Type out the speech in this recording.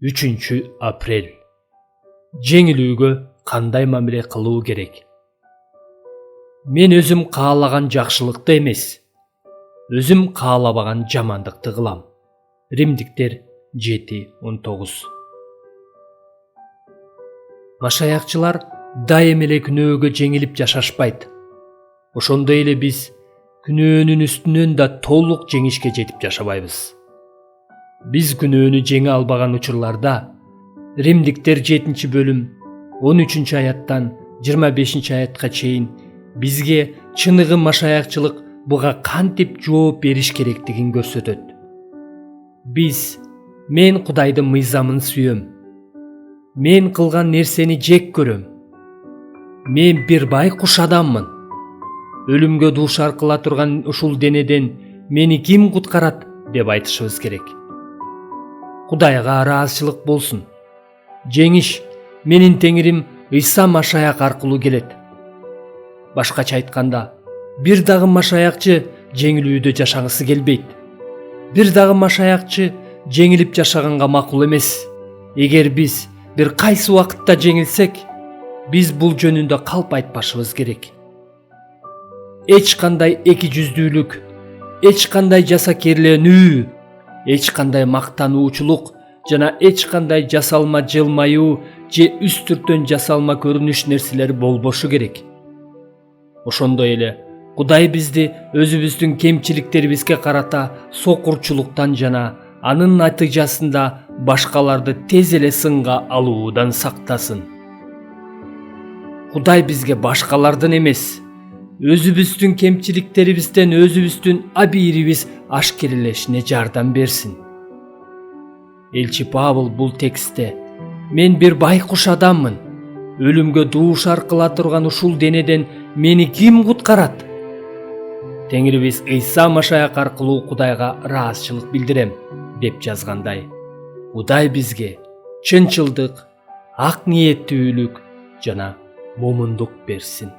3-апрель. Жеңилүүгө кандай мамиле кылуу керек? Мен өзүм каалаган жакшылыкты эмес, өзүм каалабаган жамандыкты кылам. Римдиктер 7:19. Машаякчылар дайым эле күнөөгө жеңилип жашашпайт. Ошондой эле биз күнөөнүн үстүнөн да толук жеңишке жетип жашабайбыз. Биз күнөөнү жеңе албаган учурларда Римдиктер 7-бөлүм 13-аяттан 25-аятка чейин бизге чыныгы машаякчылык буга кантип жооп бериш керектигин көрсөтөт. Мен Кудайдын мыйзамын сүйөм. Мен кылган нерсени жек көрөм. Мен бир байкуш адаммын. Өлүмгө дуушар кыла турган ушул денеден мени ким куткарат деп айтышыбыз керек. Кудайга ыраазычылык болсун. Жеңиш менин теңирим Ыйса Машаяк аркылуу келет. Башкача айтканда, бир дагы машаякчы жеңилүүдө жашагысы келбейт. Бир дагы машаякчы жеңилип жашаганга макул эмес. Эгер биз бир кайсы убакытта жеңилсек, биз бул жөнүндө калп айтпашыбыз керек. Эч кандай эки жүздүүлүк, эч кандай жасакерленүү, эч кандай мактануучулук жана эч кандай жасалма жылмаюу же үстүртөн жасалма көрүнүш нерселер болбошу керек. Ошондой эле Кудай бизди өзүбүздүн кемчиликтерибизге карата сокурчулуктан жана анын натыйжасында башкаларды тез эле сынга алуудан сактасын. Кудай бизге башкалардын эмес, өзүбүздүн кемчиликтерибизден өзүбүздүн абийирибиз ашкерелешине жардам берсин. Элчи Павыл бул текстте «Мен бир байкуш адаммын. Өлүмгө дуушар кыла турган ушул денеден мени ким куткарат?» Теңирибиз Ыйса Машаяк аркылуу Кудайга ыраазычылык билдирем деп жазгандай, Кудай бизге чынчылдык, ак ниеттүүлүк жана момундук берсин.